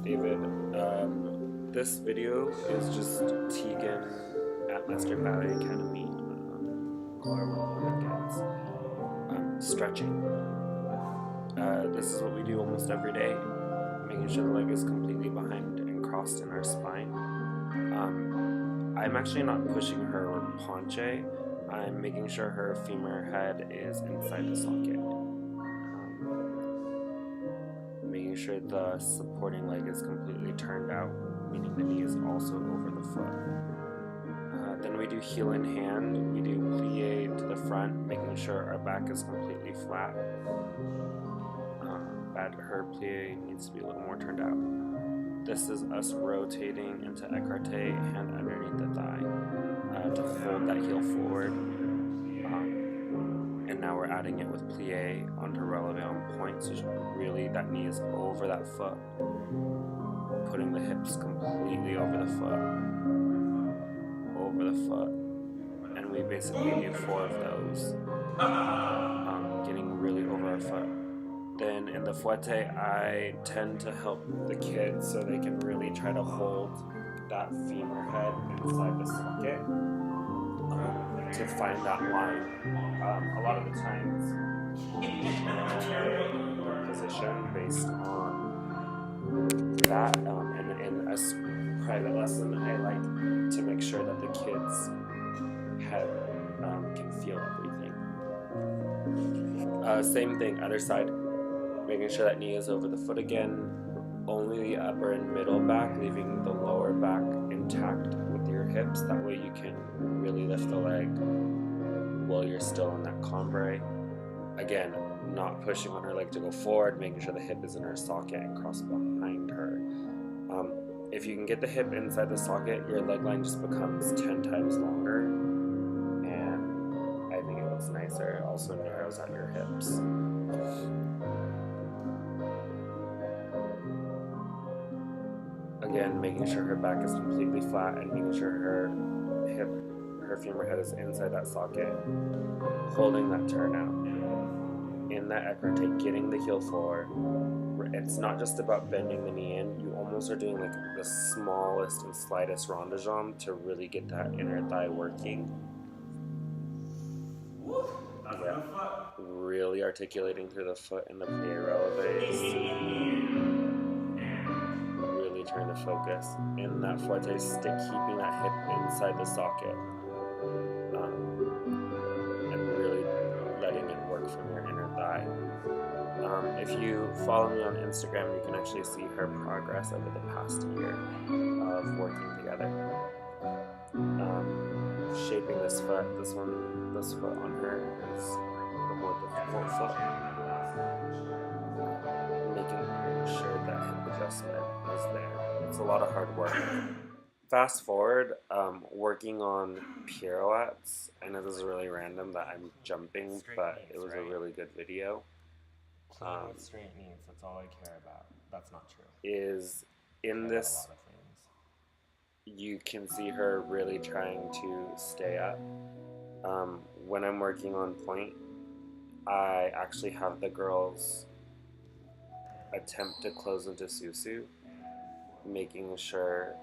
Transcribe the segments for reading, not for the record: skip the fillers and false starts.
David. This video is just Tegan at Master Ballet Academy, collarbone against stretching. This is what we do almost every day, making sure the leg is completely behind and crossed in our spine. I'm actually not pushing her paunche, I'm making sure her femur head is inside the socket. Making sure the supporting leg is completely turned out, meaning the knee is also over the foot. Then we do heel in hand, we do plie to the front, making sure our back is completely flat. Her plie needs to be a little more turned out. This is us rotating into écarté, hand underneath the thigh, to hold that heel forward. And now we're adding it with plie onto releve on point, so really that knee is over that foot, putting the hips completely over the foot, and we basically do 4 of those, getting really over our foot. Then in the fouette, I tend to help the kids so they can really try to hold that femur head inside the socket, to find that line. A lot of the times, position based on that, and in a private lesson, I like to make sure that the kids head can feel everything. Same thing, other side, making sure that knee is over the foot again, only the upper and middle back, leaving the lower back intact with your hips. That way you can really lift the leg while you're still in that cambre. Again, not pushing on her leg to go forward, making sure the hip is in her socket and cross behind her. If you can get the hip inside the socket, your leg line just becomes 10 times longer, and I think it looks nicer. It also narrows out your hips. Again, making sure her back is completely flat and making sure her femur head is inside that socket, holding that turnout. In that écarté, getting the heel forward. It's not just about bending the knee in, you almost are doing like the smallest and slightest rond de jambe to really get that inner thigh working. Yeah. Really articulating through the foot in the plie releves. Really trying to focus. In that fouette, keeping that hip inside the socket. And really letting it work from your inner thigh. If you follow me on Instagram, you can actually see her progress over the past year of working together. Shaping this foot on her is the more difficult foot. Making sure that hip adjustment is there. It's a lot of hard work. Fast forward, working on pirouettes. I know this is really random that I'm jumping, but it was a really good video. What straight means, that's all I care about. That's not true. Is in this, you can see her really trying to stay up. When I'm working on point, I actually have the girls attempt to close into susu, making sure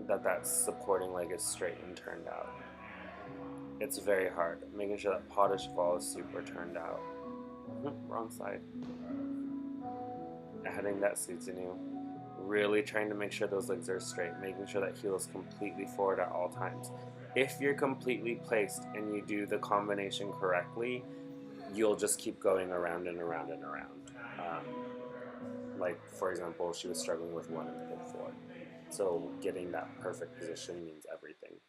that supporting leg is straight and turned out. It's very hard, making sure that pas de cheval is super turned out. Wrong side. Adding that soutenu. Really trying to make sure those legs are straight, making sure that heel is completely forward at all times. If you're completely placed and you do the combination correctly, you'll just keep going around and around and around. Like, for example, she was struggling with 1 in the hip 4. So getting that perfect position means everything.